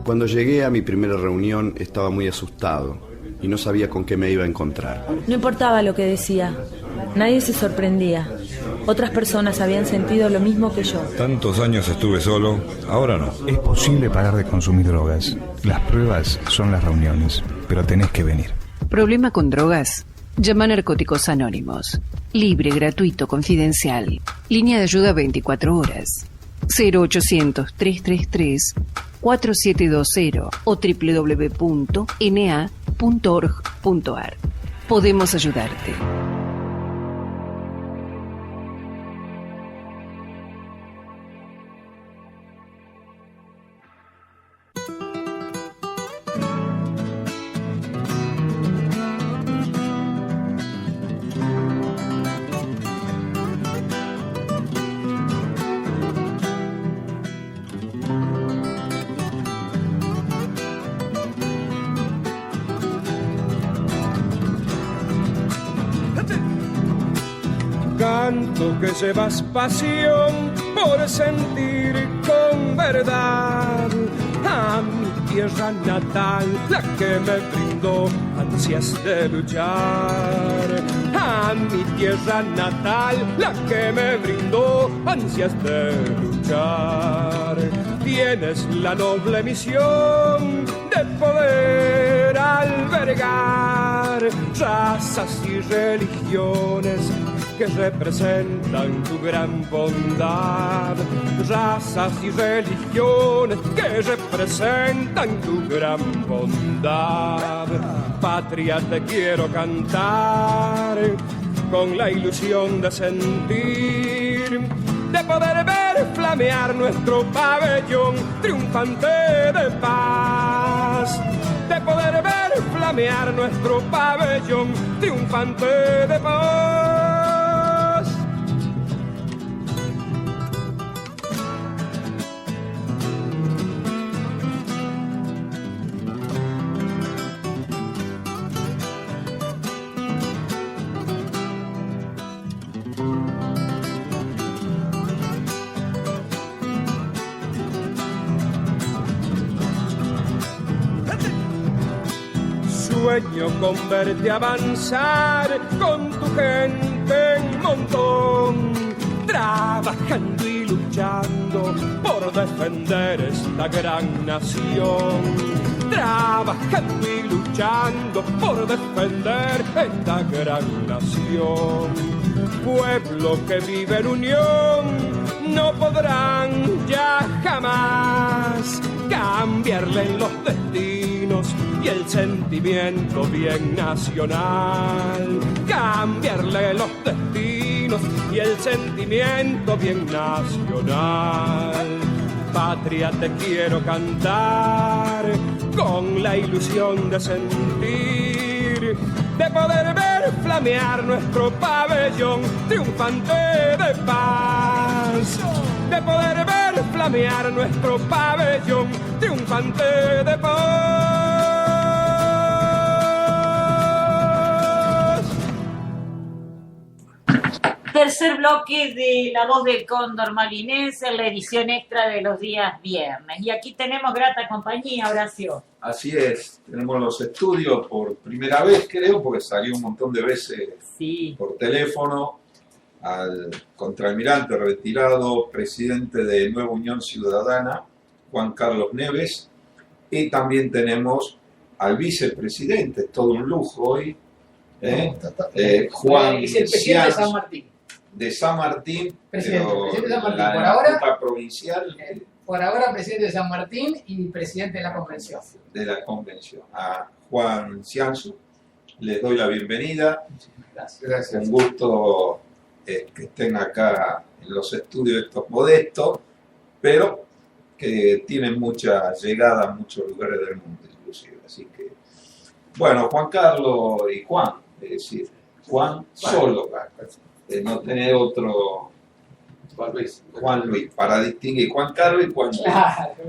Cuando llegué a mi primera reunión estaba muy asustado y no sabía con qué me iba a encontrar. No importaba lo que decía, nadie se sorprendía. Otras personas habían sentido lo mismo que yo. Tantos años estuve solo, ahora no. Es posible parar de consumir drogas. Las pruebas son las reuniones, pero tenés que venir. ¿Problema con drogas? Llama a Narcóticos Anónimos. Libre, gratuito, confidencial. Línea de ayuda 24 horas. 0800-333-4720 o www.na.org.ar. Podemos ayudarte. Canto que llevas pasión por sentir con verdad a mi tierra natal, la que me brindó ansias de luchar. A mi tierra natal, la que me brindó ansias de luchar. Tienes la noble misión de poder albergar razas y religiones que representan tu gran bondad, razas y religiones que representan tu gran bondad. Patria, te quiero cantar con la ilusión de sentir, de poder ver flamear nuestro pabellón triunfante de paz, de poder ver flamear nuestro pabellón triunfante de paz. Sueño con verte avanzar con tu gente en montón, trabajando y luchando por defender esta gran nación, trabajando y luchando por defender esta gran nación. Pueblo que vive en unión, no podrán ya jamás cambiarle los destinos y el sentimiento bien nacional, cambiarle los destinos y el sentimiento bien nacional. Patria, te quiero cantar con la ilusión de sentir, de poder ver flamear nuestro pabellón triunfante de paz, de poder ver flamear nuestro pabellón triunfante de paz. Tercer bloque de La Voz del Cóndor Malvinense, la edición extra de los días viernes. Y aquí tenemos grata compañía, Horacio. Así es, tenemos los estudios por primera vez, creo, porque salió un montón de veces por teléfono, al contraalmirante retirado, presidente de Nueva Unión Ciudadana, Juan Carlos Neves, y también tenemos al vicepresidente, es todo un lujo hoy, Juan es el presidente de San Martín. De San Martín, Presidente de San Martín. La provincial. Por ahora, presidente de San Martín y presidente de la convención. De la convención. A Juan Cianzu, les doy la bienvenida. Gracias. Un gusto que estén acá en los estudios estos modestos, pero que tienen mucha llegada a muchos lugares del mundo, inclusive. Así que, bueno, Juan Carlos y Juan, es decir, Juan solo. No tener otro Juan Luis para distinguir Juan Carlos y Juan Luis.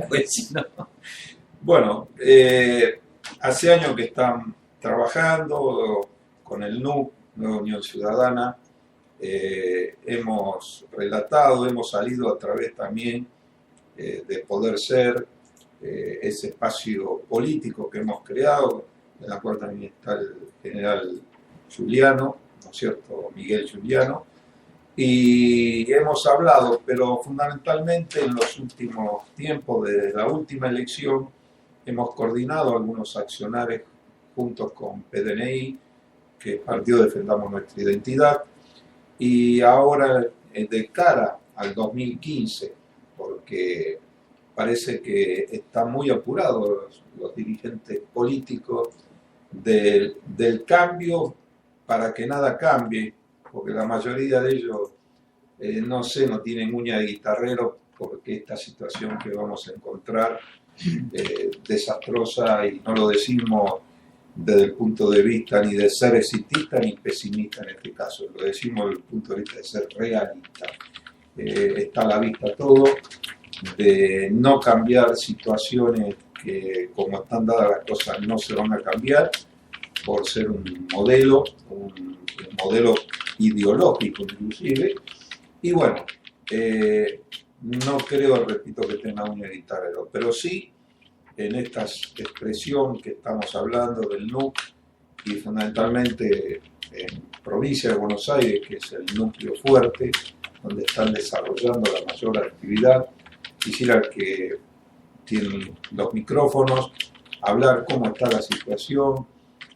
Pues, si no. Bueno, hace años que están trabajando con el NUC, Nueva Unión Ciudadana. Hemos relatado, hemos salido a través también de Poder Ser, ese espacio político que hemos creado, en la cual también está el general Giuliano, ¿no es cierto?, Miguel Giuliano, y hemos hablado, pero fundamentalmente en los últimos tiempos de la última elección hemos coordinado algunos accionarios juntos con PDNI, que es Partido Defendamos Nuestra Identidad, y ahora de cara al 2015, porque parece que están muy apurados los dirigentes políticos del cambio para que nada cambie, porque la mayoría de ellos, no tienen uña de guitarrero, porque esta situación que vamos a encontrar desastrosa, y no lo decimos desde el punto de vista ni de ser exitista ni pesimista en este caso, lo decimos desde el punto de vista de ser realista. Está a la vista todo, de no cambiar situaciones que, como están dadas las cosas, no se van a cambiar por ser un modelo ideológico inclusive. Y bueno, no creo, repito, que tenga un editorial, pero sí en esta expresión que estamos hablando del NUC, y fundamentalmente en provincia de Buenos Aires, que es el núcleo fuerte, donde están desarrollando la mayor actividad. Quisiera que tienen los micrófonos, hablar cómo está la situación,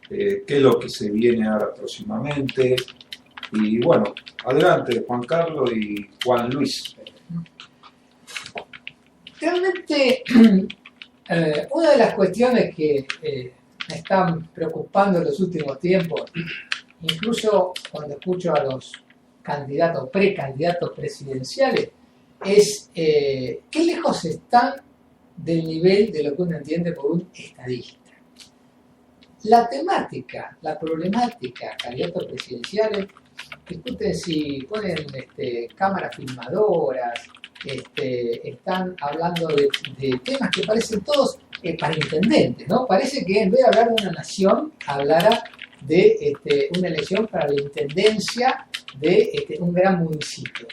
qué es lo que se viene ahora próximamente. Y bueno, adelante Juan Carlos y Juan Luis. Realmente, una de las cuestiones que me están preocupando en los últimos tiempos, incluso cuando escucho a los candidatos, precandidatos presidenciales, es qué lejos están del nivel de lo que uno entiende por un estadista. La temática, la problemática, candidatos presidenciales, discuten si ponen cámaras filmadoras, están hablando de temas que parecen todos para intendentes, ¿no? Parece que en vez de hablar de una nación, hablara de una elección para la intendencia de un gran municipio.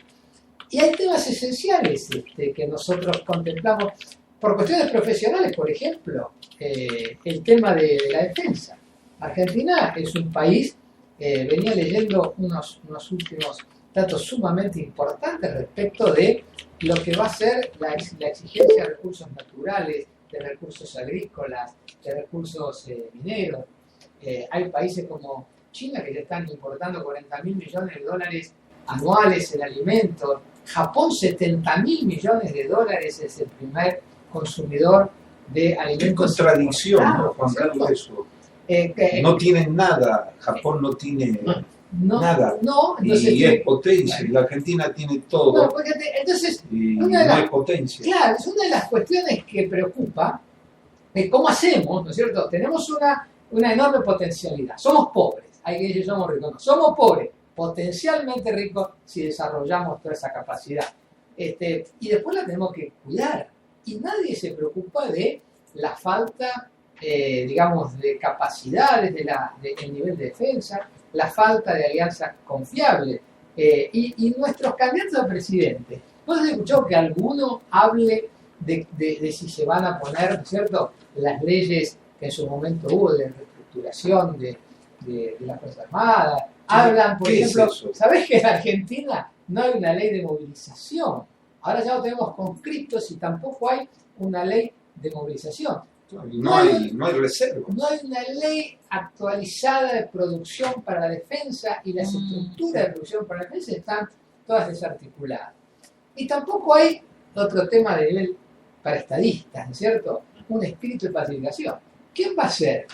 Y hay temas esenciales que nosotros contemplamos por cuestiones profesionales, por ejemplo, el tema de la defensa. Argentina es un país, venía leyendo unos últimos datos sumamente importantes respecto de lo que va a ser la exigencia de recursos naturales, de recursos agrícolas, de recursos mineros. Hay países como China que ya están importando 40.000 millones de dólares anuales en alimentos. Japón, 70.000 millones de dólares, es el primer consumidor de alimentos. Qué contradicción, ¿no, Juan Carlos? Eso. No tienen nada, Japón no tiene nada. No, entonces, y es potencia, y la Argentina tiene todo. No, porque entonces, y no es potencia. Claro, es una de las cuestiones que preocupa, cómo hacemos, ¿no es cierto? Tenemos una enorme potencialidad. Somos pobres, hay que decir somos ricos. No, somos pobres, potencialmente ricos si desarrollamos toda esa capacidad. Y después la tenemos que cuidar. Y nadie se preocupa de la falta, digamos, de capacidades del nivel de defensa, la falta de alianzas confiables. Y nuestros candidatos a presidente, ¿no has escuchado que alguno hable de si se van a poner, ¿no es cierto?, las leyes que en su momento hubo de reestructuración de la Fuerza Armada? Hablan, por ejemplo, ¿sabés que en Argentina no hay una ley de movilización? Ahora ya no tenemos conscriptos y tampoco hay una ley de movilización. No hay reserva. No hay una ley actualizada de producción para la defensa, y las estructuras de producción para la defensa están todas desarticuladas. Y tampoco hay otro tema de nivel para estadistas, ¿no es cierto? Un espíritu de pacificación. ¿Quién va a ser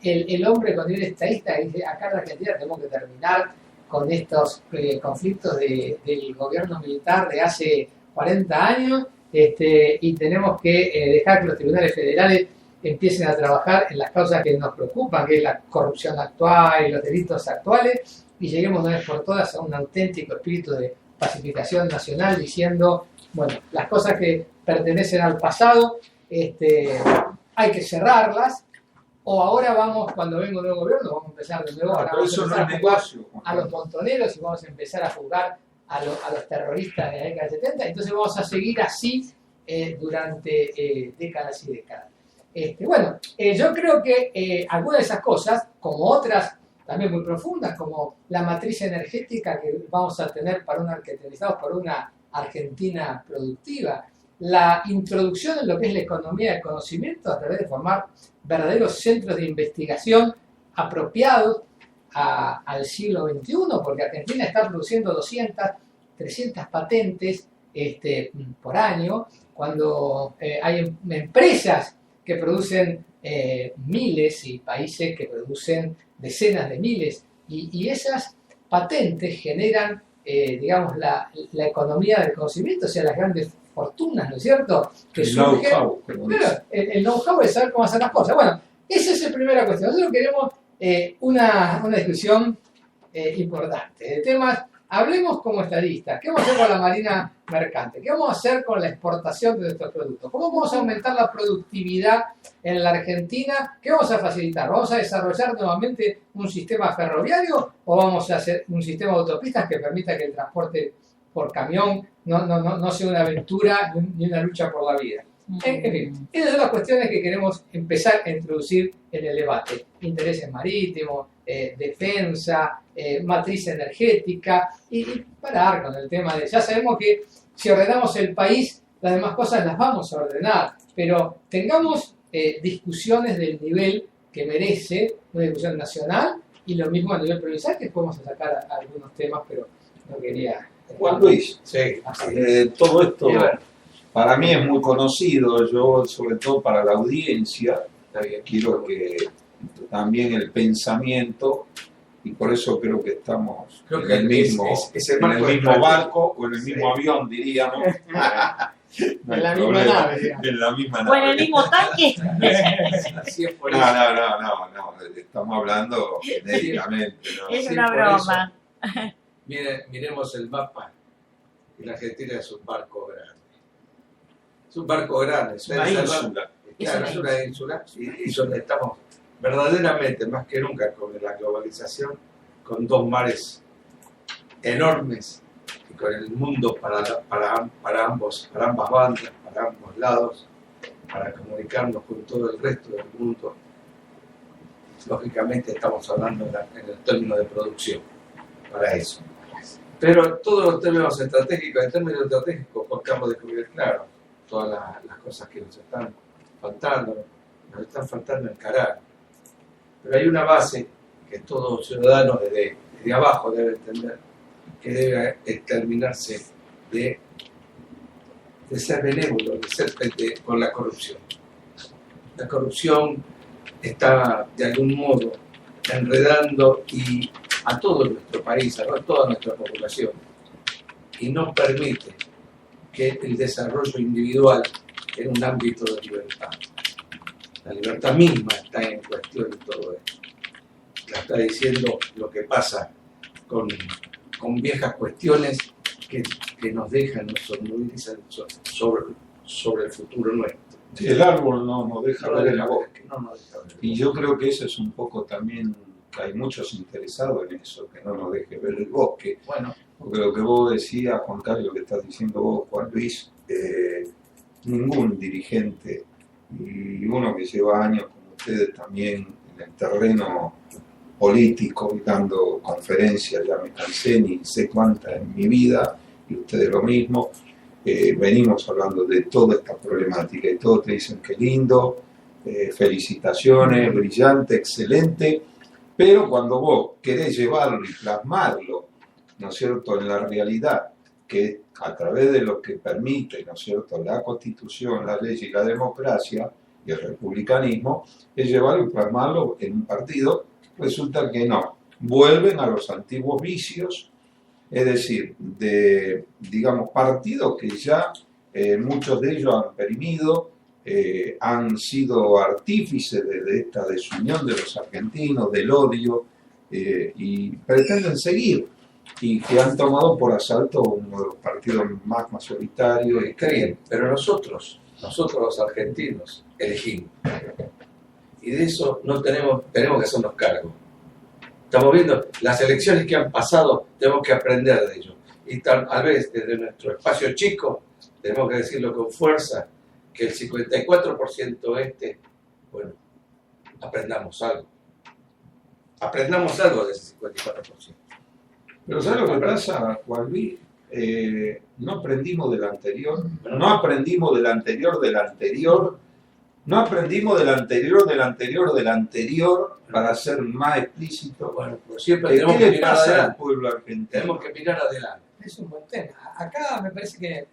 el hombre con nivel estadista que dice acá en Argentina tenemos que terminar con estos conflictos del gobierno militar de hace 40 años y tenemos que dejar que los tribunales federales empiecen a trabajar en las causas que nos preocupan, que es la corrupción actual y los delitos actuales, y lleguemos una vez por todas a un auténtico espíritu de pacificación nacional, diciendo, bueno, las cosas que pertenecen al pasado hay que cerrarlas, o ahora vamos, cuando venga un nuevo gobierno, vamos a empezar de nuevo eso no es negocio, a los montoneros y vamos a empezar a jugar a los terroristas de la década del 70, entonces vamos a seguir así durante décadas y décadas. Yo creo que algunas de esas cosas, como otras también muy profundas, como la matriz energética que vamos a tener caracterizados por una Argentina productiva, la introducción en lo que es la economía del conocimiento a través de formar verdaderos centros de investigación apropiados al siglo XXI, porque Argentina está produciendo 200, 300 patentes por año, cuando hay empresas que producen miles y países que producen decenas de miles, y esas patentes generan, digamos, la economía del conocimiento, o sea, las grandes fortunas, ¿no es cierto? Que el surgen, know-how, el know-how de saber cómo hacer las cosas. Bueno, esa es la primera cuestión. Nosotros queremos una discusión importante de temas. Hablemos como estadistas. ¿Qué vamos a hacer con la marina mercante? ¿Qué vamos a hacer con la exportación de nuestros productos? ¿Cómo vamos a aumentar la productividad en la Argentina? ¿Qué vamos a facilitar? ¿Vamos a desarrollar nuevamente un sistema ferroviario o vamos a hacer un sistema de autopistas que permita que el transporte por camión no sea una aventura ni una lucha por la vida? En fin, esas son las cuestiones que queremos empezar a introducir en el debate. Intereses marítimos, defensa, matriz energética y parar con el tema de... Ya sabemos que si ordenamos el país, las demás cosas las vamos a ordenar, pero tengamos discusiones del nivel que merece una discusión nacional y lo mismo a nivel provincial, que podemos sacar algunos temas, pero no quería... Juan Luis, Sí. todo esto para mí es muy conocido, yo sobre todo para la audiencia, quiero que también el pensamiento, y por eso creo que estamos en el mismo, en el mismo barco o en el mismo avión, diríamos. No En la misma nave. En la misma O en nave. el mismo tanque. No, estamos hablando genéricamente. ¿No? Es Sí, una por broma. Miremos el mapa. Y la Argentina es un barco grande. Es un barco grande. Es una ínsula. Claro, es una ínsula. Y donde estamos verdaderamente, más que nunca, con la globalización, con dos mares enormes y con el mundo para ambas bandas, para ambos lados, para comunicarnos con todo el resto del mundo. Lógicamente estamos hablando en el término de producción, para eso. Pero todos los términos estratégicos, en términos estratégicos, acabamos de descubrir, claro, todas las cosas que nos están faltando encarar. Pero hay una base que todo ciudadano desde abajo debe entender, que debe terminarse de ser benévolo, de ser con la corrupción. La corrupción está de algún modo enredando a todo nuestro país, a toda nuestra población, y no permite que el desarrollo individual en un ámbito de libertad. La libertad misma está en cuestión en todo esto. La está diciendo lo que pasa con viejas cuestiones que nos dejan, nos somnovilizan sobre el futuro nuestro. El árbol no nos deja ver el bosque. No nos deja ver. Y yo creo que eso es un poco también, que hay muchos interesados en eso, que no nos deje ver el bosque. Bueno, Porque lo que vos decías, Juan Carlos, lo que estás diciendo vos, Juan Luis, ningún dirigente, y uno que lleva años como ustedes también en el terreno político y dando conferencias, ya me cansé, ni sé cuántas en mi vida, y ustedes lo mismo, venimos hablando de toda esta problemática y todos te dicen que lindo, felicitaciones, brillante, excelente, pero cuando vos querés llevarlo y plasmarlo, ¿no es cierto?, en la realidad, que a través de lo que permite, ¿no es cierto?, la Constitución, la ley y la democracia y el republicanismo, es llevarlo y plasmarlo en un partido, resulta que no, vuelven a los antiguos vicios, es decir, de, digamos, partidos que ya muchos de ellos han perimido, han sido artífices de esta desunión de los argentinos, del odio, y pretenden seguir, y que han tomado por asalto uno de los partidos más mayoritarios. está bien, pero nosotros los argentinos elegimos. Y de eso no tenemos que hacernos cargo. Estamos viendo las elecciones que han pasado, tenemos que aprender de ello. Y tal vez desde nuestro espacio chico tenemos que decirlo con fuerza, que el 54% bueno, aprendamos algo. Aprendamos algo de ese 54%. Pero ¿sabes lo que pasa, Juan Luis? No aprendimos del anterior, no aprendimos del anterior, no aprendimos del anterior para ser más explícito. Bueno, pues siempre tenemos que mirar adelante. Al pueblo argentino? Tenemos que mirar adelante. Es un buen tema. Acá me parece que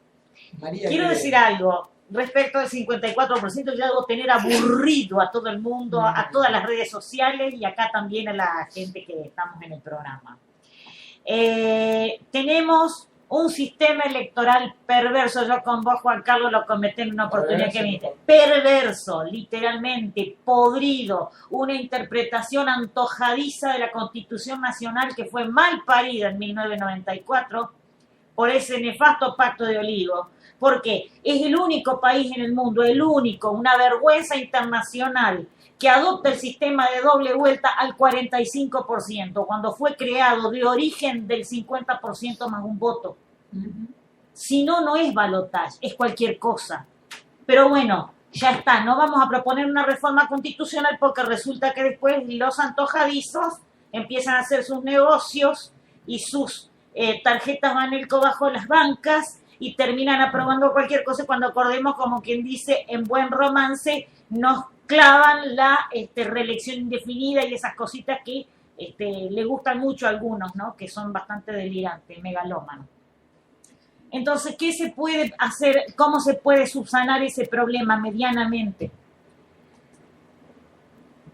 María... Quiero decir algo respecto al 54%, yo debo tener aburrido a todo el mundo, a todas las redes sociales y acá también a la gente que estamos en el programa. Tenemos un sistema electoral perverso. Yo con vos, Juan Carlos, lo comenté en una oportunidad que me diste. Perverso, literalmente, podrido. Una interpretación antojadiza de la Constitución Nacional que fue mal parida en 1994 por ese nefasto Pacto de Olivos. Porque es el único país en el mundo, el único, una vergüenza internacional, que adopta el sistema de doble vuelta al 45%, cuando fue creado de origen del 50% más un voto. Si no, no es balotaje, es cualquier cosa. Pero bueno, ya está, no vamos a proponer una reforma constitucional porque resulta que después los antojadizos empiezan a hacer sus negocios y sus tarjetas Banelco bajo las bancas y terminan aprobando cualquier cosa cuando acordemos, como quien dice, en buen romance, nos clavan la reelección indefinida y esas cositas que le gustan mucho a algunos, ¿no? Que son bastante delirantes, megalómanos. Entonces, ¿qué se puede hacer? ¿Cómo se puede subsanar ese problema medianamente?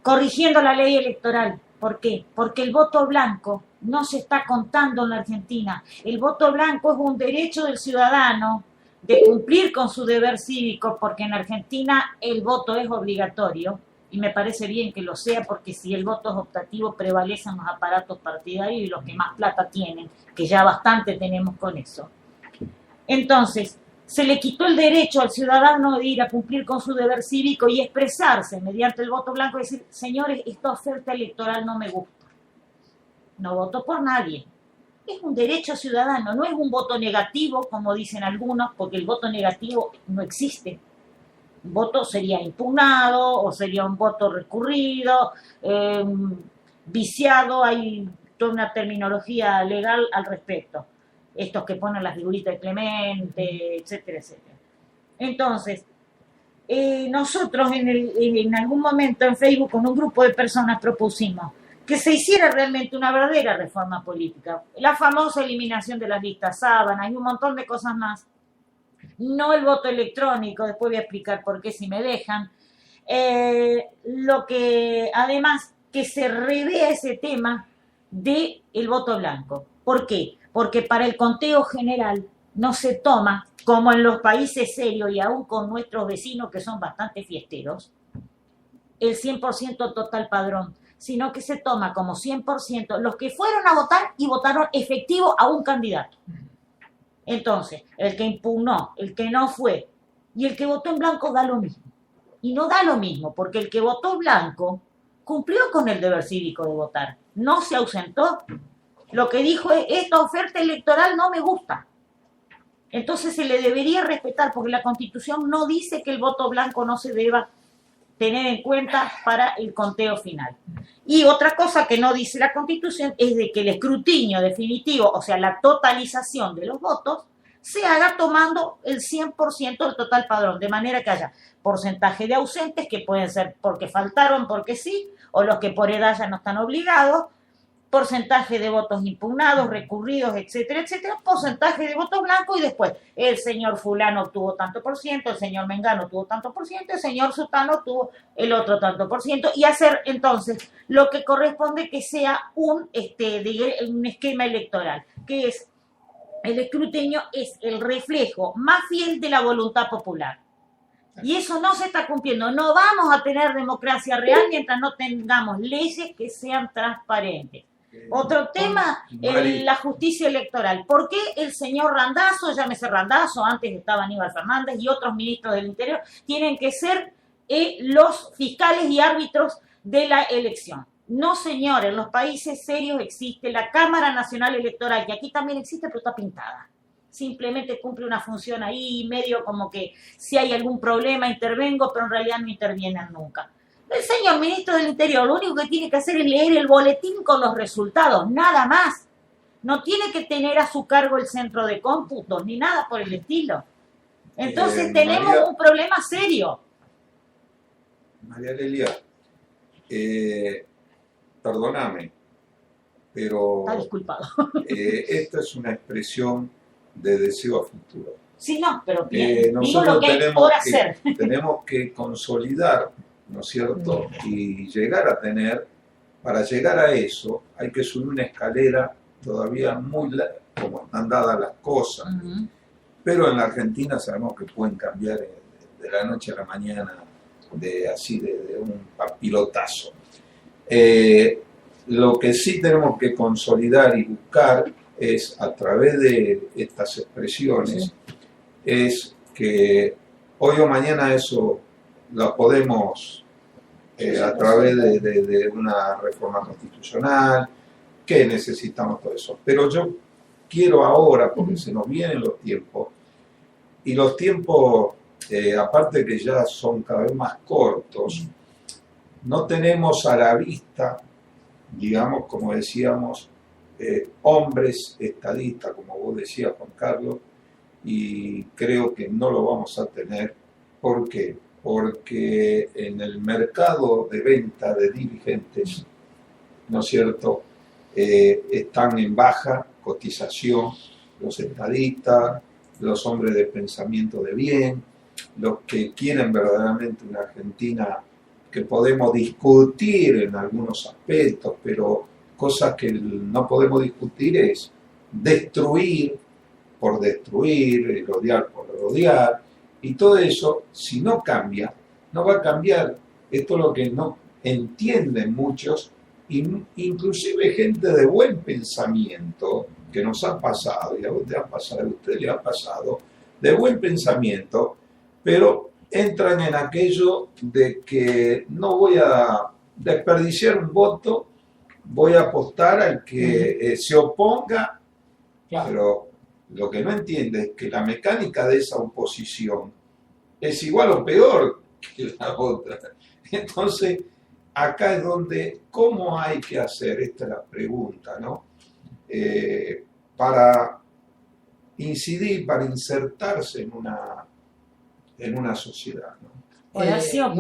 Corrigiendo la ley electoral. ¿Por qué? Porque el voto blanco no se está contando en la Argentina. El voto blanco es un derecho del ciudadano de cumplir con su deber cívico, porque en Argentina el voto es obligatorio, y me parece bien que lo sea, porque si el voto es optativo prevalecen los aparatos partidarios y los que más plata tienen, que ya bastante tenemos con eso. Entonces, se le quitó el derecho al ciudadano de ir a cumplir con su deber cívico y expresarse mediante el voto blanco y decir, señores, esta oferta electoral no me gusta. No voto por nadie. Es un derecho ciudadano, no es un voto negativo, como dicen algunos, porque el voto negativo no existe. Un voto sería impugnado o sería un voto recurrido, viciado, hay toda una terminología legal al respecto. Estos que ponen las figuritas de Clemente, etcétera, etcétera. Entonces, nosotros en algún momento en Facebook con un grupo de personas propusimos que se hiciera realmente una verdadera reforma política. La famosa eliminación de las listas sábanas y un montón de cosas más. No el voto electrónico, después voy a explicar por qué si me dejan. Lo que, además, que se revea ese tema del voto blanco. ¿Por qué? Porque para el conteo general no se toma, como en los países serios y aún con nuestros vecinos que son bastante fiesteros, el 100% total padrón, sino que se toma como 100% los que fueron a votar y votaron efectivo a un candidato. Entonces, el que impugnó, el que no fue y el que votó en blanco da lo mismo. Y no da lo mismo, porque el que votó blanco cumplió con el deber cívico de votar, no se ausentó. Lo que dijo es, esta oferta electoral no me gusta. Entonces se le debería respetar, porque la Constitución no dice que el voto blanco no se deba tener en cuenta para el conteo final. Y otra cosa que no dice la Constitución es de que el escrutinio definitivo, o sea, la totalización de los votos, se haga tomando el 100% del total padrón, de manera que haya porcentaje de ausentes, que pueden ser porque faltaron, porque sí, o los que por edad ya no están obligados, porcentaje de votos impugnados, recurridos, etcétera, etcétera, porcentaje de votos blancos y después el señor fulano obtuvo tanto por ciento, el señor mengano tuvo tanto por ciento, el señor sutano tuvo el otro tanto por ciento y hacer entonces lo que corresponde que sea un esquema electoral, que es el escrutinio es el reflejo más fiel de la voluntad popular. Y eso no se está cumpliendo. No vamos a tener democracia real mientras no tengamos leyes que sean transparentes. Otro tema, la justicia electoral. ¿Por qué el señor Randazzo, llámese Randazzo, antes estaba Aníbal Fernández y otros ministros del Interior, tienen que ser los fiscales y árbitros de la elección? No, señores, en los países serios existe la Cámara Nacional Electoral, que aquí también existe, pero está pintada. simplemente cumple una función ahí, medio como que si hay algún problema intervengo, pero en realidad no intervienen nunca. El señor ministro del Interior lo único que tiene que hacer es leer el boletín con los resultados, nada más. No tiene que tener a su cargo el centro de cómputo, ni nada por el estilo. Entonces tenemos un problema serio. María Lelia, perdóname, pero Está disculpado. esta es una expresión de deseo a futuro. Sí, no, pero digo Nosotros lo que hay por hacer. tenemos que consolidar, ¿no es cierto? Y llegar a tener, para llegar a eso, hay que subir una escalera todavía muy larga, como están dadas las cosas. Pero en la Argentina sabemos que pueden cambiar de la noche a la mañana, de un pilotazo. Lo que sí tenemos que consolidar y buscar es, a través de estas expresiones, es que hoy o mañana eso lo podemos, a través de una reforma constitucional, que necesitamos todo eso. Pero yo quiero ahora, porque se nos vienen los tiempos, y los tiempos, aparte que ya son cada vez más cortos, no tenemos a la vista, digamos, como decíamos, hombres estadistas, como vos decías, Juan Carlos, y creo que no lo vamos a tener. ¿Por qué? Porque en el mercado de venta de dirigentes, ¿no es cierto?, están en baja cotización los estadistas, los hombres de pensamiento de bien, los que quieren verdaderamente una Argentina que podemos discutir en algunos aspectos, pero cosas que no podemos discutir es destruir por destruir, odiar por odiar, y todo eso, si no cambia, no va a cambiar. Esto es lo que no entienden muchos, inclusive gente de buen pensamiento, que nos ha pasado, y a usted le ha pasado, de buen pensamiento, pero entran en aquello de que no voy a desperdiciar un voto, voy a apostar al que se oponga, pero lo que no entiende es que la mecánica de esa oposición es igual o peor que la otra. Entonces, acá es donde, ¿cómo hay que hacer? Esta es la pregunta, ¿no? Para incidir, para insertarse en una sociedad, ¿no? Horacio,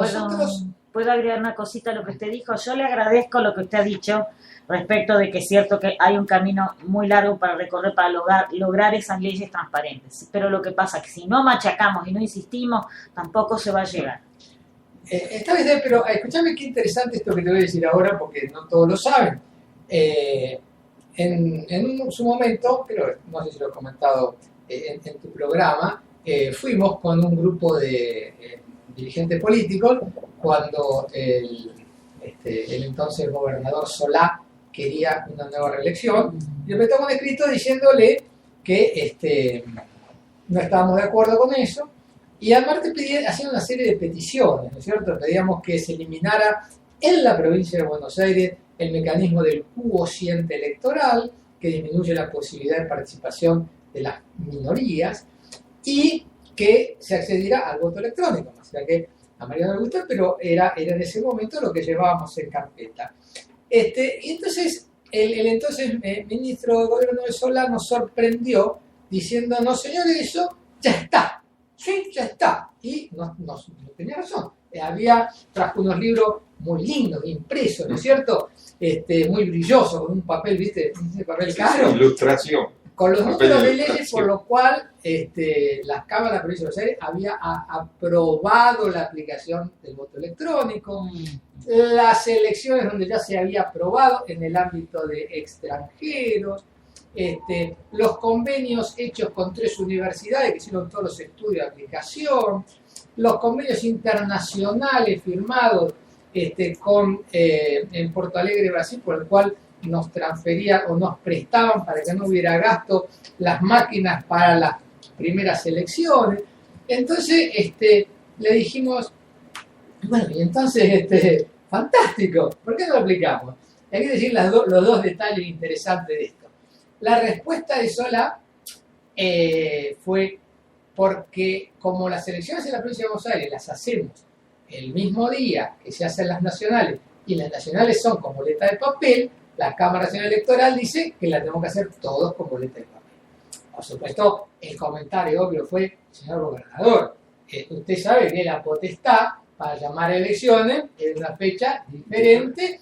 ¿puedo agregar una cosita a lo que usted dijo? Yo le agradezco lo que usted ha dicho respecto de que es cierto que hay un camino muy largo para recorrer para lograr esas leyes transparentes. Pero lo que pasa es que si no machacamos y no insistimos, tampoco se va a llegar. Está bien, pero escúchame qué interesante esto que te voy a decir ahora, porque no todos lo saben. En su momento, pero no sé si lo he comentado en tu programa, fuimos con un grupo de dirigentes políticos cuando el entonces gobernador Solá quería una nueva reelección, y le metamos un escrito diciéndole que no estábamos de acuerdo con eso, y además hacían una serie de peticiones, ¿no es cierto? Pedíamos que se eliminara en la provincia de Buenos Aires el mecanismo del quociente electoral, que disminuye la posibilidad de participación de las minorías, y que se accediera al voto electrónico. O sea que a María no le gusta, pero era en ese momento lo que llevábamos en carpeta. Y entonces el entonces ministro de Gobierno de Solá nos sorprendió diciendo: no señores, eso ya está, sí, ya está. Y no tenía razón. Trajo unos libros muy lindos, impresos, ¿no es cierto? Muy brillosos, con un papel, ¿viste? Ese papel caro. Ilustración. Con los números de leyes, por lo cual las cámaras de la provincia de Buenos Aires había aprobado la aplicación del voto electrónico, las elecciones donde ya se había aprobado en el ámbito de extranjeros, los convenios hechos con 3 universidades que hicieron todos los estudios de aplicación, los convenios internacionales firmados en Porto Alegre, Brasil, por el cual nos transferían o nos prestaban para que no hubiera gasto las máquinas para las primeras elecciones. Entonces le dijimos, bueno, y entonces fantástico, ¿por qué no lo aplicamos? Hay que decir los dos detalles interesantes de esto. La respuesta de Solá fue porque como las elecciones en la provincia de Buenos Aires las hacemos el mismo día que se hacen las nacionales, y las nacionales son con boleta de papel, la Cámara Nacional Electoral dice que las tenemos que hacer todos con boleta de papel. Por supuesto, el comentario obvio fue, señor gobernador, usted sabe que la potestad para llamar a elecciones es una fecha diferente,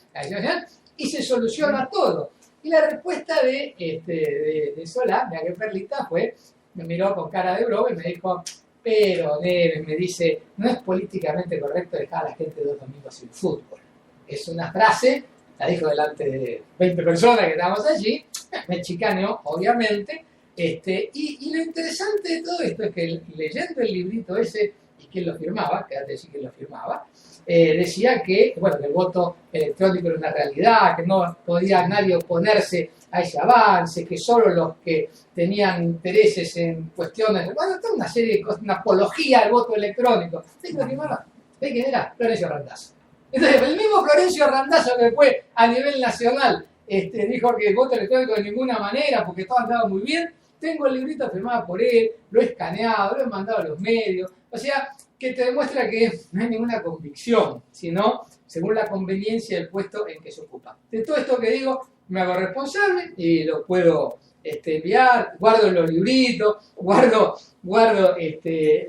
y se soluciona todo. Y la respuesta de Solá, de aquel Perlita, fue, me miró con cara de broma y me dijo, pero Neves, me dice, no es políticamente correcto dejar a la gente 2 domingos sin fútbol. Es una frase, la dijo delante de 20 personas que estábamos allí, me chicaneó, obviamente, y lo interesante de todo esto es que leyendo el librito ese, y quién lo firmaba, quédate decir quién lo firmaba, decía que, bueno, que el voto electrónico era una realidad, que no podía nadie oponerse a ese avance, que solo los que tenían intereses en cuestiones, bueno, toda una serie de cosas, una apología al voto electrónico. ¿Sabes quién lo firmaba? ¿Sabes quién era? Florencio Randazzo. Entonces, el mismo Florencio Randazzo que fue a nivel nacional, dijo que el voto electrónico de ninguna manera, porque todo andaba muy bien. Tengo el librito firmado por él, lo he escaneado, lo he mandado a los medios, o sea, que te demuestra que no hay ninguna convicción, sino según la conveniencia del puesto en que se ocupa. De todo esto que digo, me hago responsable y lo puedo enviar, guardo los libritos, guardo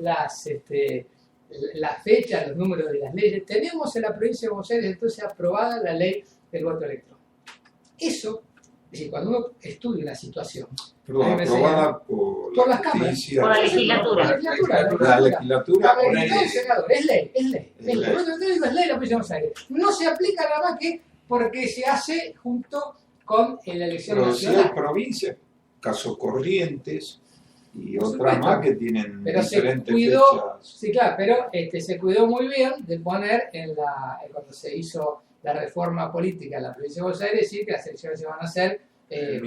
las fechas, los números de las leyes. Tenemos en la provincia de Buenos Aires entonces aprobada la ley del voto electrónico. Eso, es decir, cuando uno estudia una situación, aprobada por las cámaras, por la legislatura. La legislatura. Es ley. El voto electrónico es ley de la provincia de Buenos Aires. No se aplica nada más que porque se hace junto con la elección nacional. Pero si hay provincias, caso Corrientes y otras más que tienen diferentes fechas. Sí, claro, pero se cuidó muy bien de poner cuando se hizo la reforma política en la provincia de Buenos Aires, decir que las elecciones se van a hacer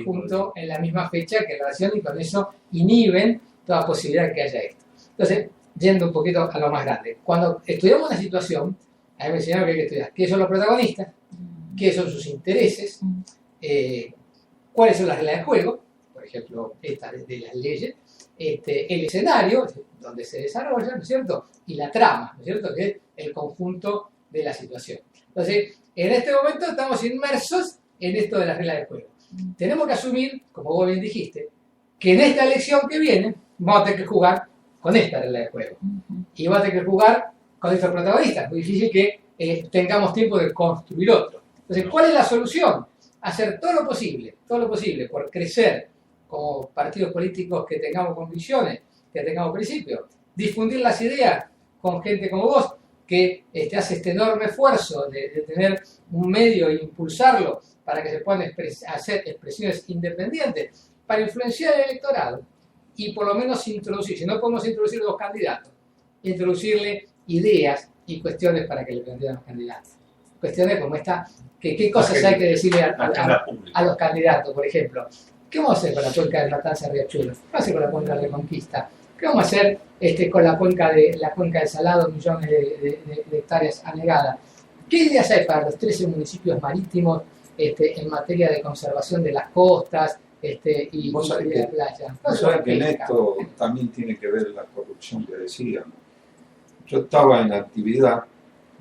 junto en la misma fecha que la nación, y con eso inhiben toda posibilidad de que haya esto. Entonces, yendo un poquito a lo más grande, cuando estudiamos una situación, a mí me enseñaron que hay que estudiar qué son los protagonistas, qué son sus intereses, cuáles son las reglas de juego, por ejemplo, estas de las leyes, el escenario donde se desarrolla, ¿no es cierto? Y la trama, ¿no es cierto? Que es el conjunto de la situación. Entonces, en este momento estamos inmersos en esto de las reglas de juego. Tenemos que asumir, como vos bien dijiste, que en esta elección que viene vamos a tener que jugar con esta regla de juego. Y vamos a tener que jugar con estos protagonistas. Es muy difícil que tengamos tiempo de construir otro. Entonces, ¿cuál es la solución? Hacer todo lo posible por crecer como partidos políticos que tengamos convicciones, que tengamos principios, difundir las ideas con gente como vos, que hace este enorme esfuerzo de tener un medio e impulsarlo para que se puedan hacer expresiones independientes, para influenciar el electorado y por lo menos introducir, si no podemos introducir los candidatos, introducirle ideas y cuestiones para que le planteen a los candidatos. Cuestiones como esta, qué cosas hay que decirle a los candidatos, por ejemplo. ¿Qué vamos a hacer con la cuenca de Matanza Riachuelo? ¿Qué vamos a hacer con la cuenca de Reconquista? ¿Qué vamos a hacer con la cuenca del Salado, millones de hectáreas anegadas? ¿Qué ideas hay para los 13 municipios marítimos en materia de conservación de las costas y de la playa? Vos sabés que en esto también tiene que ver la corrupción que decíamos. Yo estaba en actividad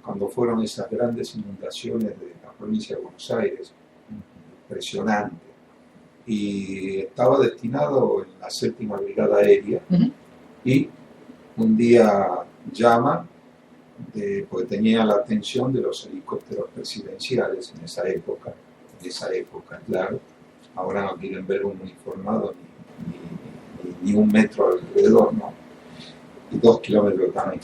cuando fueron esas grandes inundaciones de la provincia de Buenos Aires, impresionante, y estaba destinado en la 7ª Brigada Aérea, y un día llama, porque tenía la atención de los helicópteros presidenciales en esa época, claro, ahora no quieren ver un uniformado ni un metro alrededor, ¿no? Y 2 kilómetros también.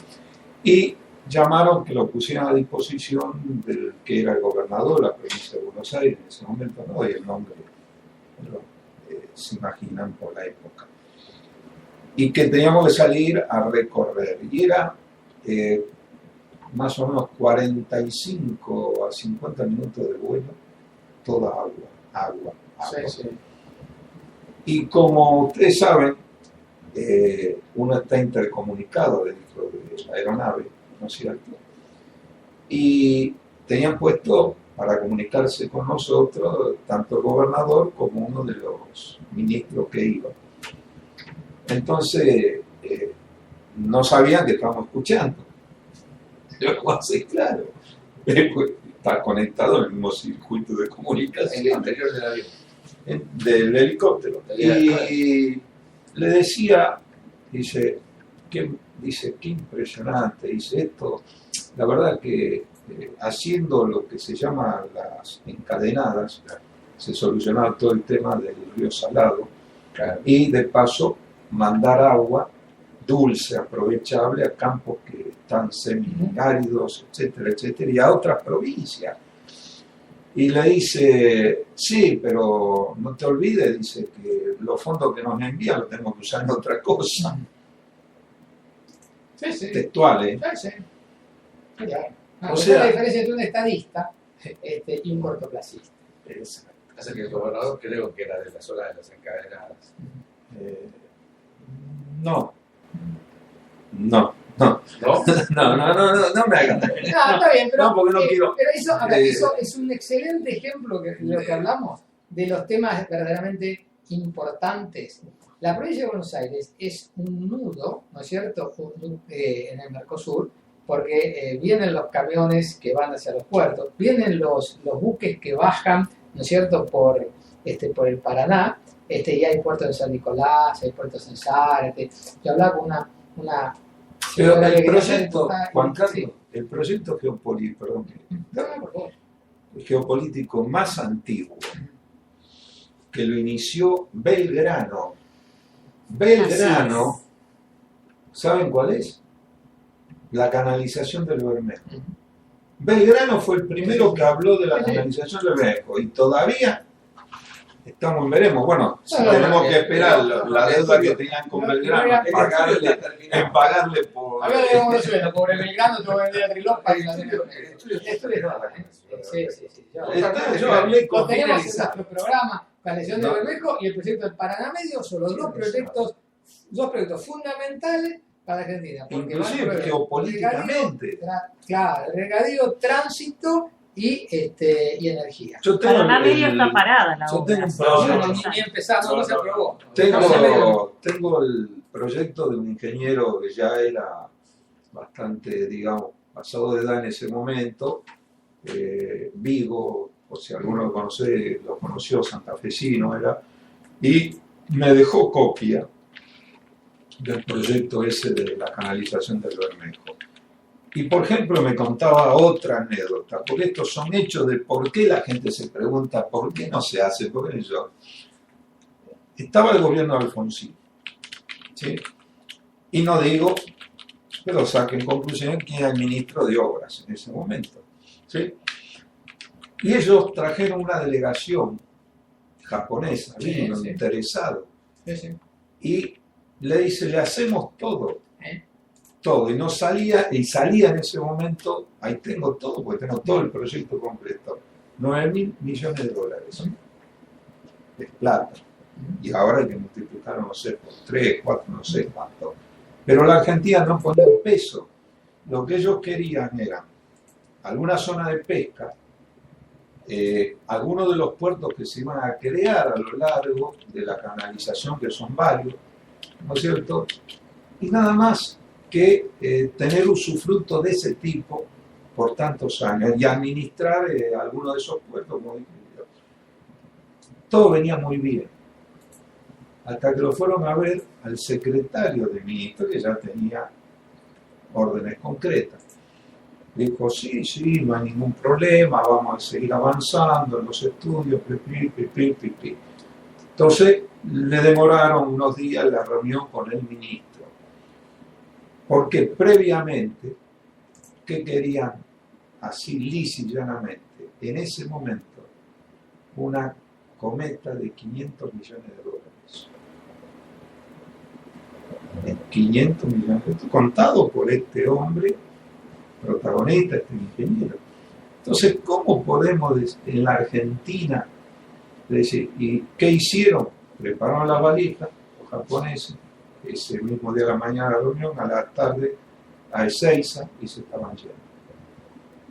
Y llamaron que lo pusieran a disposición del que era el gobernador de la provincia de Buenos Aires en ese momento, no doy el nombre, pero se imaginan por la época. Y que teníamos que salir a recorrer. Y era más o menos 45 a 50 minutos de vuelo, toda agua. Sí. Y como ustedes saben, uno está intercomunicado dentro de la aeronave, ¿no es cierto? Y tenían puesto para comunicarse con nosotros tanto el gobernador como uno de los ministros que iba. Entonces, no sabían que estábamos escuchando. Luego así, claro, está conectado en el mismo circuito de comunicación. En el interior del avión. Del helicóptero. Y le decía, dice, qué impresionante, dice esto, la verdad que haciendo lo que se llama las encadenadas, se solucionaba todo el tema del río Salado, y de paso mandar agua dulce, aprovechable a campos que están semiáridos, etcétera, etcétera, y a otras provincias. Y le dice, sí, pero no te olvides, dice, que los fondos que nos envían los tenemos que usar en otra cosa. Sí, sí. Textuales. Sí, sí. Claro. O sea, la diferencia entre un estadista y un cortoplacista. Exacto. Hace que el gobernador creo que era de la zona de las encadenadas. No. ¿No? No me hagan. No, está bien, pero, No, porque no quiero. pero eso es un excelente ejemplo de lo que hablamos, de los temas verdaderamente importantes. La provincia de Buenos Aires es un nudo, ¿no es cierto?, en el Mercosur, porque vienen los camiones que van hacia los puertos, vienen los buques que bajan, ¿no es cierto?, por el Paraná, y hay puertos en San Nicolás, hay puertos en Zárate. Yo hablaba con una Pero señora el que proyecto, Juan Carlos, sí. el proyecto geopolítico más antiguo, que lo inició Belgrano. Belgrano, ¿saben cuál es? La canalización del Bermejo. Belgrano fue el primero que habló de la canalización del Bermejo y todavía estamos en veremos. Bueno, tenemos que esperar la deuda que tenían con Belgrano, en pagarle por... A ver, cómo lo suena, pobre Belgrano, te voy a vender a Trilopa y la esto es verdad, Sí. Yo hablé con... Lo tenemos en nuestro programa, la lesión de Bermejo y el proyecto del Paraná Medio son los dos proyectos fundamentales para Argentina. Inclusive geopolíticamente. Claro, regadío, tránsito y energía. Paraná Medio está parada la obra. Yo tengo un proyecto. Ni empezamos, no se aprobó. Tengo el proyecto de un ingeniero que ya era bastante, digamos, pasado de edad en ese momento, Vigo, o si alguno lo conoció, santafesino era, y me dejó copia del proyecto ese de la canalización del Bermejo. Y por ejemplo me contaba otra anécdota, porque estos son hechos de por qué la gente se pregunta por qué no se hace, por qué yo. Estaba el gobierno de Alfonsín, ¿sí? Y no digo, pero saqué en conclusión quién era el ministro de Obras en ese momento, ¿sí? Y ellos trajeron una delegación japonesa, interesado, y le dice, le hacemos todo, y no salía, y salía en ese momento, ahí tengo todo, porque tengo todo el proyecto completo, 9.000 millones de dólares, es plata, y ahora hay que multiplicarlo, no sé, por 3, 4, no sé cuánto, pero la Argentina no ponía un peso. Lo que ellos querían era alguna zona de pesca, algunos de los puertos que se iban a crear a lo largo de la canalización, que son varios, ¿no es cierto? Y nada más que tener usufructo de ese tipo por tantos años y administrar algunos de esos puertos. Todo venía muy bien, hasta que lo fueron a ver al secretario del ministro, que ya tenía órdenes concretas. Dijo, sí, no hay ningún problema, vamos a seguir avanzando en los estudios, Entonces le demoraron unos días la reunión con el ministro, porque previamente, ¿qué querían? Así lisa y llanamente, en ese momento, una cometa de 500 millones de dólares. 500 millones de dólares, contado por este hombre, protagonista, este ingeniero. Entonces, ¿cómo podemos en la Argentina decir, ¿y qué hicieron? Prepararon la valija, los japoneses, ese mismo día de la mañana la reunión, a la tarde a Ezeiza, y se estaban yendo.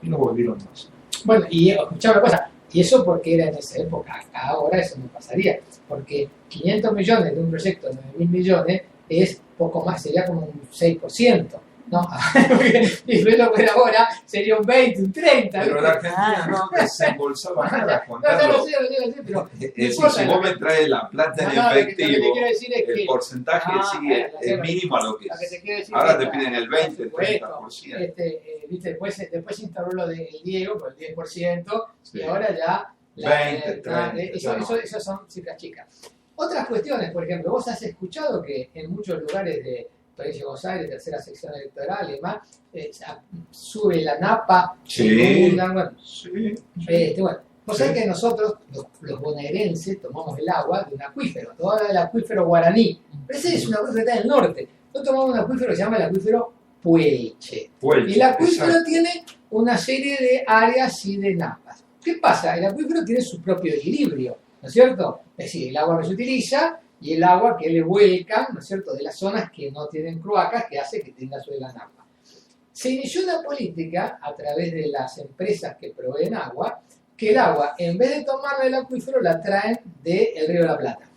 Y no volvieron más. Bueno, y escuchame una cosa, y eso porque era en esa época, ahora eso no pasaría, porque 500 millones de un proyecto de 9.000 millones es poco más, sería como un 6%. No, y verlo por ahora sería un 20, un 30. Pero la Argentina no desembolsaba nada, Juan No, Carlos. lo sé, pero Si vos me traes la plata en efectivo, lo que te quiero decir es el que porcentaje sigue es mínimo a lo que es. Ahora te piden el 20, el 30%. ¿Viste? Después se instauró lo del Diego, por el 10%, Sí. y ahora ya... 20, 30, Eso son cifras chicas. Otras cuestiones, por ejemplo, vos has escuchado que en muchos lugares de Provincia de Buenos Aires, tercera sección electoral y demás, sube la napa, Sí. bueno, Sí. bueno, vos sabés que nosotros, los bonaerenses, tomamos el agua de un acuífero, todo el acuífero guaraní, pero ese es un acuífero que está en el norte. Nosotros tomamos un acuífero que se llama el acuífero Puelche. Y el acuífero exacto. tiene una serie de áreas y de napas. ¿Qué pasa? El acuífero tiene su propio equilibrio, ¿no es cierto? Es decir, el agua no se utiliza y el agua que le vuelcan, ¿no es cierto?, de las zonas que no tienen cloacas, que hace que tenga sobre la napa. Se inició una política a través de las empresas que proveen agua, que el agua, en vez de tomarla del acuífero, la traen del Río de la Plata.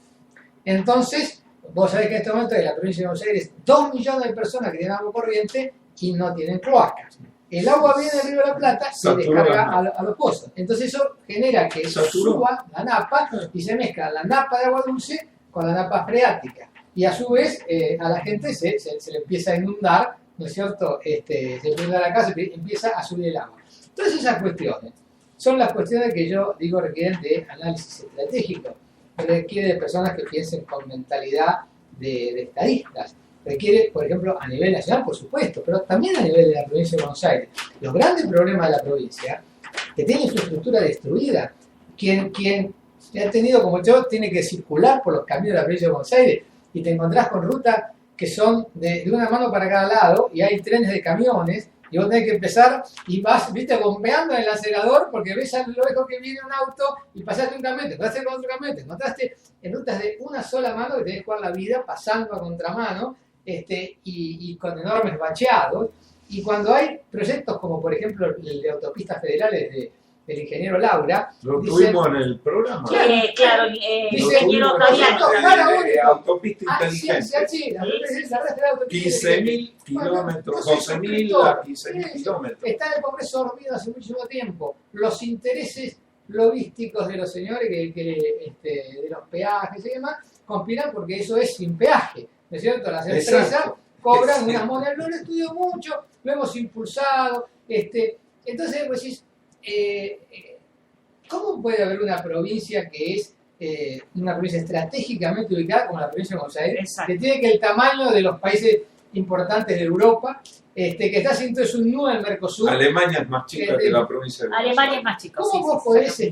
Entonces, vos sabés que en este momento en la provincia de Buenos Aires 2 millones de personas que tienen agua corriente y no tienen cloacas. El agua viene del Río de la Plata y se descarga a los pozos. Entonces eso genera que suba la napa y se mezcla la napa de agua dulce con la napa freática. Y a su vez a la gente se le empieza a inundar, ¿no es cierto? Se inunda la casa y empieza a subir el agua. Todas esas cuestiones son las cuestiones que yo digo requieren de análisis estratégico. Requiere de personas que piensen con mentalidad de estadistas. Requiere, por ejemplo, a nivel nacional, por supuesto, pero también a nivel de la provincia de Buenos Aires. Los grandes problemas de la provincia, que tiene infraestructura destruida, quien ha tenido como yo, tiene que circular por los caminos de la provincia de Buenos Aires y te encontrás con rutas que son de una mano para cada lado y hay trenes de camiones y vos tenés que empezar y vas, viste, bombeando en el acelerador porque ves a lo lejos que viene un auto y pasaste un camión, te pasaste con otro camión, te encontraste en rutas de una sola mano que tenés que jugar la vida pasando a contramano y con enormes bacheados. Y cuando hay proyectos como por ejemplo el de autopistas federales del ingeniero Laura, lo tuvimos en el programa. Claro, ingeniero autopista inteligente. 15.000 kilómetros, 12.000 a 15.000 kilómetros. Está en el Congreso dormido hace muchísimo tiempo. Los intereses logísticos de los señores de los peajes y demás conspiran porque eso es sin peaje, ¿no es cierto? Las empresas cobran unas monedas, lo estudio mucho, lo hemos impulsado, entonces vos decís, ¿cómo puede haber una provincia que es una provincia estratégicamente ubicada como la provincia de Buenos Aires, exacto, que tiene que el tamaño de los países importantes de Europa, que está haciendo es un nudo en Mercosur? Alemania es más chica que la provincia de Buenos Aires. Alemania es más chica. ¿Cómo vos podés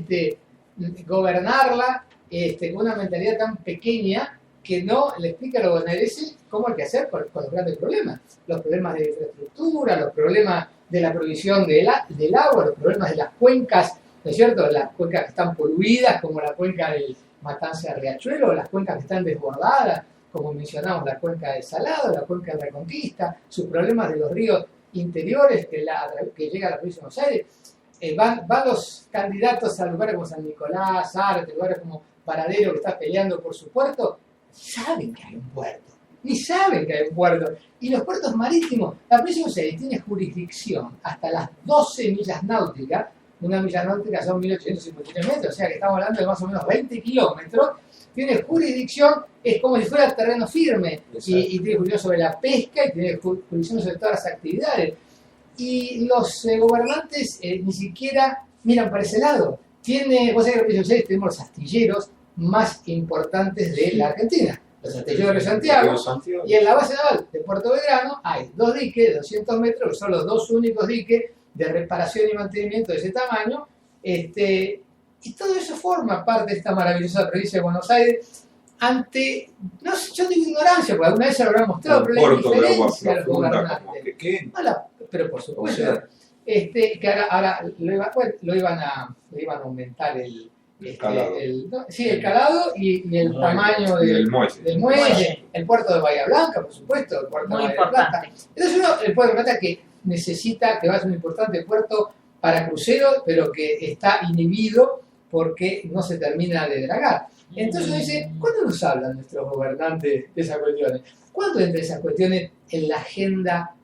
gobernarla con una mentalidad tan pequeña que no le explica a los bonaerenses cómo hay que hacer con los grandes problemas? Los problemas de infraestructura, los problemas de la provisión del agua, los problemas de las cuencas, ¿no es cierto? Las cuencas que están poluidas, como la cuenca del Matanza de Riachuelo, las cuencas que están desbordadas, como mencionamos, la cuenca del Salado, la cuenca de Reconquista, sus problemas de los ríos interiores que llega a la provincia de Buenos Aires. Van los candidatos a lugares como San Nicolás, Arte, lugares como Paradero, que está peleando por su puerto, saben que hay un puerto, ni saben que hay un puerto. Y los puertos marítimos, la provincia de Buenos Aires tiene jurisdicción hasta las 12 millas náuticas. Una milla náutica son 1853 metros, o sea que estamos hablando de más o menos 20 kilómetros. Tiene jurisdicción, es como si fuera terreno firme, y tiene jurisdicción sobre la pesca y tiene jurisdicción sobre todas las actividades. Y los gobernantes ni siquiera miran para ese lado. Vos sabés que en la provincia de Buenos Aires tenemos los astilleros más importantes de la Argentina, los astilleros de Santiago, y en la base naval de Puerto Belgrano hay 2 diques de 200 metros, que son los 2 únicos diques de reparación y mantenimiento de ese tamaño, y todo eso forma parte de esta maravillosa provincia de Buenos Aires ante, no sé, yo digo ignorancia, porque alguna vez se lo habrán mostrado, pero la indiferencia de los gobernantes. Pero por supuesto, que ahora lo iban a aumentar el calado y el tamaño del muelle, el puerto de Bahía Blanca, por supuesto, el puerto de Bahía Blanca. Entonces el puerto de Bahía Blanca que necesita, que va a ser un importante puerto para cruceros, pero que está inhibido porque no se termina de dragar. Entonces uno dice, ¿cuándo nos hablan nuestros gobernantes de esas cuestiones? ¿Cuándo entran esas cuestiones en la agenda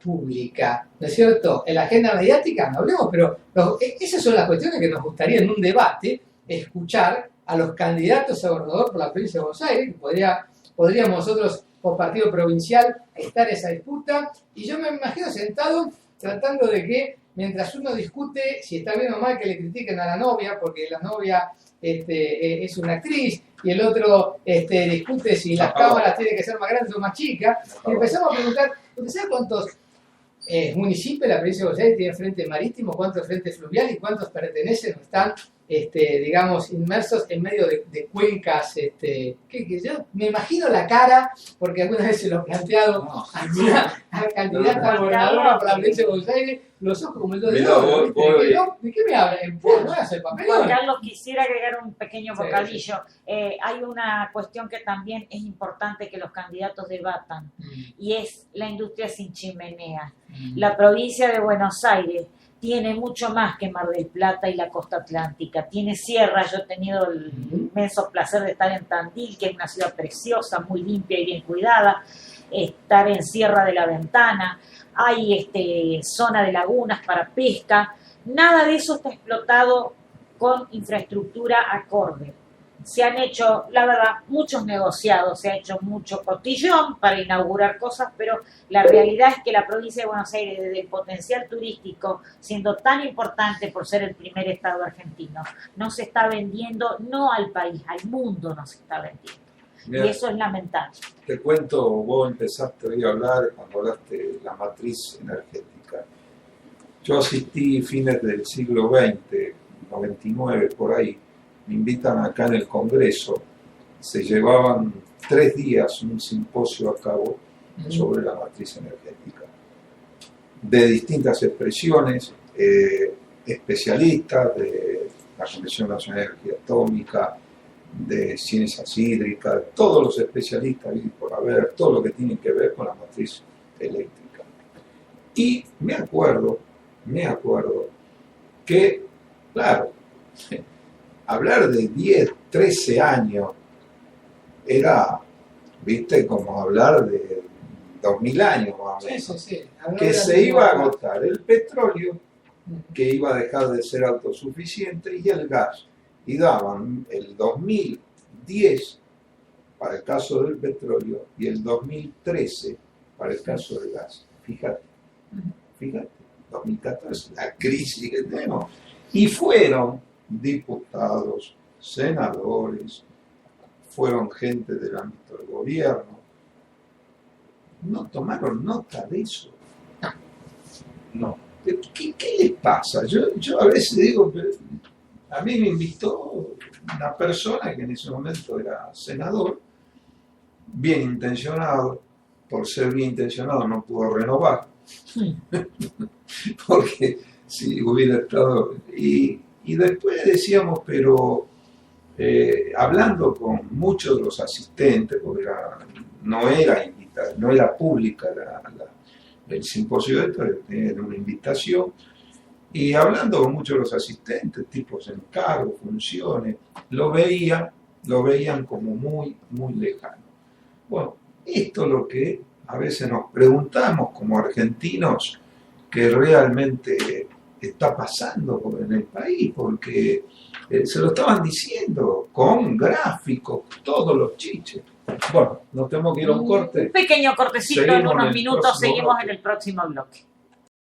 pública? ¿No es cierto? En la agenda mediática no hablemos, pero esas son las cuestiones que nos gustaría en un debate escuchar a los candidatos a gobernador por la provincia de Buenos Aires, que podríamos nosotros por partido provincial estar en esa disputa, y yo me imagino sentado tratando de que mientras uno discute si está bien o mal que le critiquen a la novia, porque la novia es una actriz, y el otro discute si las cámaras tienen que ser más grandes o más chicas, y empezamos a preguntar, ¿usted sabe cuántos municipios de la provincia de Buenos Aires tienen frente marítimo, cuántos frente fluvial y cuántos pertenecen o están, digamos, inmersos en medio de cuencas? Que yo me imagino la cara, porque algunas veces lo he planteado al candidato a gobernador por la provincia de Buenos Aires, los ojos como el dos de oro. ¿De qué me hablan? ¿No hace el papel? Juan Carlos, quisiera agregar un pequeño bocadillo. Hay una cuestión que también es importante que los candidatos debatan, y es la industria sin chimenea. La provincia de Buenos Aires tiene mucho más que Mar del Plata y la costa atlántica. Tiene sierra. Yo he tenido el inmenso placer de estar en Tandil, que es una ciudad preciosa, muy limpia y bien cuidada. Estar en Sierra de la Ventana. Hay zona de lagunas para pesca. Nada de eso está explotado con infraestructura acorde. Se han hecho, la verdad, muchos negociados, se ha hecho mucho cotillón para inaugurar cosas, pero la realidad es que la provincia de Buenos Aires, desde el potencial turístico, siendo tan importante por ser el primer estado argentino, no se está vendiendo, no al país, al mundo no se está vendiendo. Mirá, y eso es lamentable. Te cuento, vos empezaste hoy a hablar cuando hablaste de la matriz energética. Yo asistí fines del siglo XX, 99 por ahí. Me invitan acá en el Congreso, se llevaban 3 días un simposio a cabo sobre la matriz energética, de distintas expresiones, especialistas de la Comisión Nacional de Energía Atómica, de ciencias hídricas, todos los especialistas por haber, todo lo que tiene que ver con la matriz eléctrica. Y me acuerdo que, claro, hablar de 10, 13 años era, viste, como hablar de 2000 años más o menos. Sí. Que se iba a agotar el petróleo, que iba a dejar de ser autosuficiente, y el gas. Y daban el 2010 para el caso del petróleo y el 2013 para el caso del gas. Fíjate, 2014, la crisis que tenemos. Y fueron diputados, senadores, fueron gente del ámbito del gobierno, no tomaron nota de eso. No. ¿Qué les pasa? Yo a veces digo, a mí me invitó una persona que en ese momento era senador, bien intencionado, por ser bien intencionado no pudo renovar, porque si hubiera estado... Y después decíamos, pero hablando con muchos de los asistentes, porque no era pública el simposio de esto, era una invitación, y hablando con muchos de los asistentes, tipos en cargo, funciones, lo veían como muy, muy lejano. Bueno, esto es lo que a veces nos preguntamos como argentinos, que realmente está pasando en el país, porque se lo estaban diciendo con gráficos, todos los chiches. Bueno, nos tenemos que ir a un corte. Un pequeño cortecito, en unos minutos seguimos en el próximo bloque.